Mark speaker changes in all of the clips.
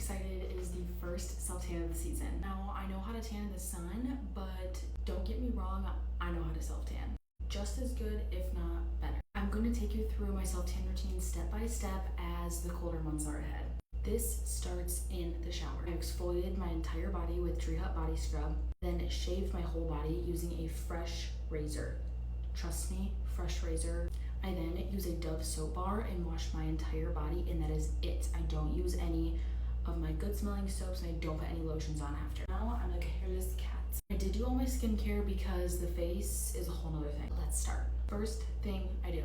Speaker 1: excited. It is the first self-tan of the season. Now, I know how to tan in the sun, but don't get me wrong, I know how to self-tan. Just as good, if not better. I'm going to take you through my self-tan routine step by step as the colder months are ahead. This starts in the shower. I exfoliated my entire body with Tree Hut body scrub, then shaved my whole body using a fresh razor. Trust me, fresh razor. I then use a Dove soap bar and wash my entire body, and that is it. I don't use any of my good smelling soaps, and I don't put any lotions on after. Now I'm like a hairless cat. I did do all my skincare because the face is a whole nother thing. Let's start. First thing I do,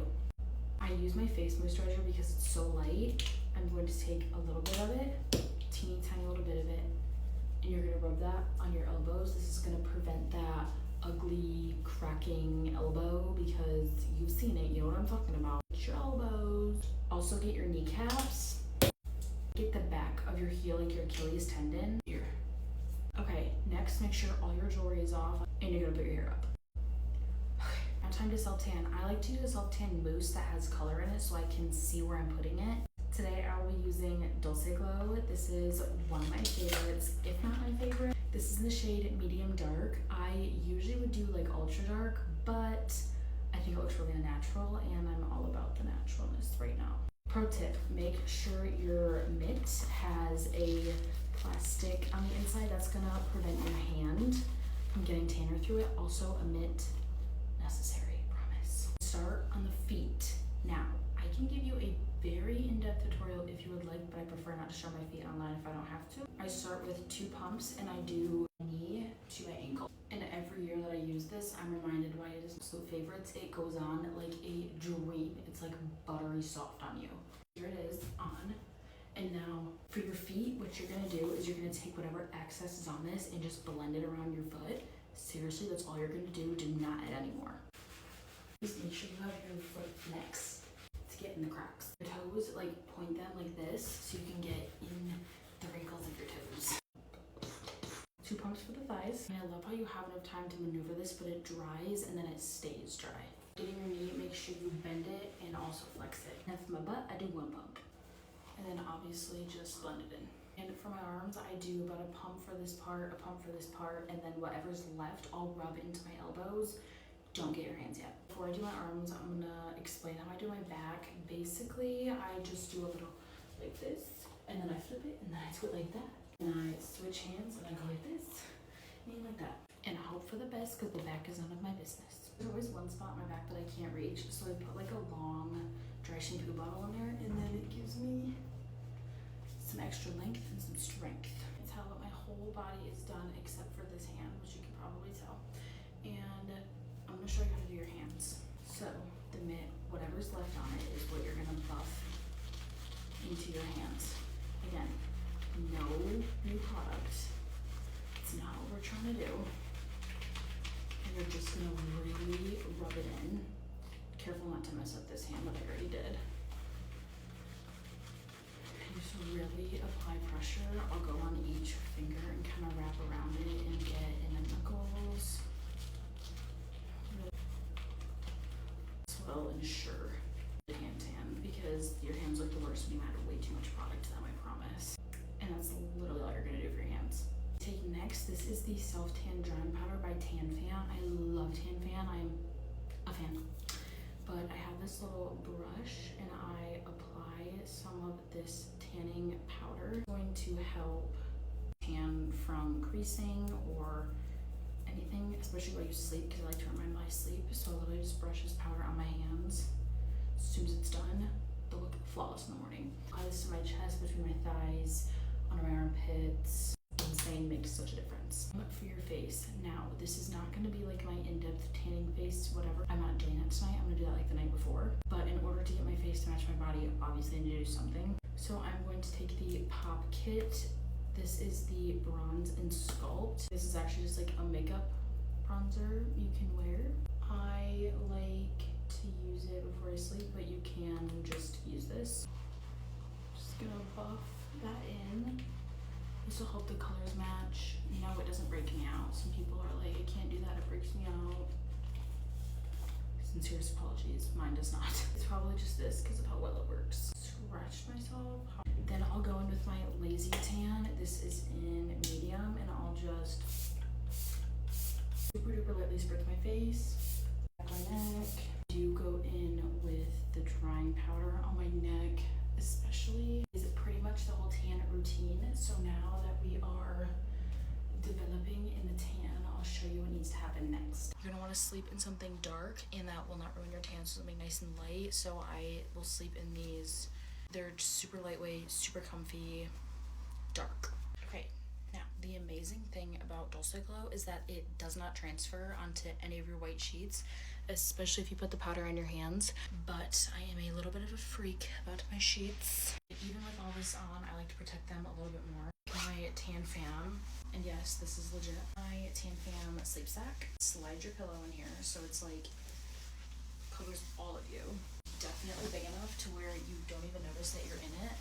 Speaker 1: I use my face moisturizer because it's so light. I'm going to take a little bit of it, teeny tiny little bit of it, and you're gonna rub that on your elbows. This is gonna prevent that ugly cracking elbow because you've seen it, you know what I'm talking about. Get your elbows. Also get your kneecaps. Get the back of your heel, like your Achilles tendon. Here. Okay, next make sure all your jewelry is off and you're gonna put your hair up. Okay, now time to self-tan. I like to use a self-tan mousse that has color in it so I can see where I'm putting it. Today I will be using Dulce Glow. This is one of my favorites, if not my favorite. This is in the shade medium dark. I usually would do like ultra dark, but I think it looks really unnatural and I'm all about the naturalness right now. Pro tip, make sure your mitt has a plastic on the inside. That's gonna prevent your hand from getting tanner through it. Also a mitt necessary, promise. Start on the feet. Now, I can give you a very in-depth tutorial if you would like, but I prefer not to show my feet online if I don't have to. I start with 2 pumps and I do knee to my ankle. And every year that I use this, I'm reminded why it is so favorites. It goes on like a dream. It's like buttery soft on you. Here it is on. And now for your feet, what you're gonna do is you're gonna take whatever excess is on this and just blend it around your foot. Seriously, that's all you're gonna do. Do not add any more. Just make sure you have your foot next to get in the cracks. Your toes, like point them like this so you can get in the wrinkles of your toes. 2 pumps for the thighs. And I love how you have enough time to maneuver this, but it dries and then it stays dry. Getting your knee, make sure you bend it and also flex it. And for my butt, I do 1 pump. And then obviously just blend it in. And for my arms, I do about a pump for this part, a pump for this part, and then whatever's left, I'll rub into my elbows. Don't get your hands yet. Before I do my arms, I'm gonna explain how I do my back. Basically, I just do a little like this, and then I flip it, and then I do it like that. And I switch hands, and I go like this, and like that. And I hope for the best, because the back is none of my business. There's always one spot in my back that I can't reach, so I put like a long dry shampoo bottle in there, and then it gives me some extra length and some strength. I can tell that my whole body is done except for this hand, which you can probably tell. And I'm gonna show you how to do your hands. So the mitt, whatever's left on it is what you're gonna buff into your hands. Again, no new product. It's not what we're trying to do. And you're just gonna really rub it in. Careful not to mess up this hand that I already did. Just really apply pressure. I'll go on each finger and kind of wrap around it and get in the knuckles. This will ensure the hand tan because your hands look the worst when you add way too much product to them, I promise. And that's literally all you're gonna do for your hands. Take next, this is the Self Tan Drying Powder by Tan Fan. I love Tan Fan, I'm a fan. But I have this little brush and I apply some of this tanning powder. It's going to help tan from creasing or anything, especially while you sleep, because I like to remind my sleep. So I literally just brush this powder on my hands. As soon as it's done, they'll look flawless in the morning. Apply this to my chest, between my thighs, under my armpits. Insane, makes such a difference. For your face, now this is not going to be like my in-depth tanning face, whatever. I'm not doing that tonight. I'm going to do that like the night before. But in order to get my face to match my body, obviously I need to do something. So I'm going to take the Pop Kit. This is the Bronze and Sculpt. This is actually just like a makeup bronzer you can wear. I like to use it before I sleep, but you can just use this. Just gonna buff that in. This will help the colors match. No, it doesn't break me out. Some people are like, I can't do that, it breaks me out. Sincerest apologies, mine does not. It's probably just this because of how well it works. Scratched myself. Then I'll go in with my Lazy Tan. super lightly spritz my face, my neck. I do go in with the drying powder on my neck, especially. Is it pretty much the whole tan routine? So now that we are developing in the tan, I'll show you what needs to happen next. You're gonna want to sleep in something dark, and that will not ruin your tan, so something nice and light. So I will sleep in these. They're super lightweight, super comfy, dark. Okay, now the amazing thing about Dulce Glow is that it does not transfer onto any of your white sheets, especially if you put the powder on your hands. But I am a little bit of a freak about my sheets. Even with all this on, I like to protect them a little bit more. My tan fam, and yes, this is legit, my tan fam Sleep Sac. Slide your pillow in here so it's like covers all of you. Definitely big enough to where you don't even notice that you're in it,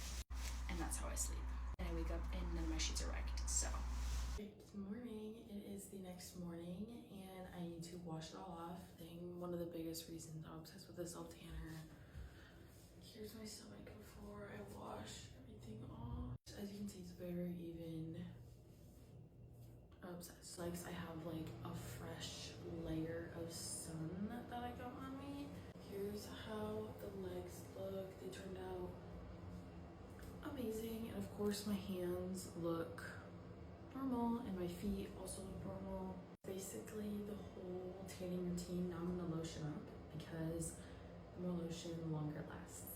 Speaker 1: and that's how I sleep. And I wake up and none of my sheets are wrecked. So it's morning. It is the next morning, and I need to wash it all off. One of the biggest reasons I'm obsessed with this self tanner. Here's my stomach before I wash everything off. As you can see, it's very even. Obsessed. Like I have like a fresh layer of sun that I got on me. Here's how the legs look. They turned out amazing, and of course my hands look normal and my feet also look normal. Basically the whole tanning routine. Now I'm gonna lotion up because the more lotion, the longer it lasts.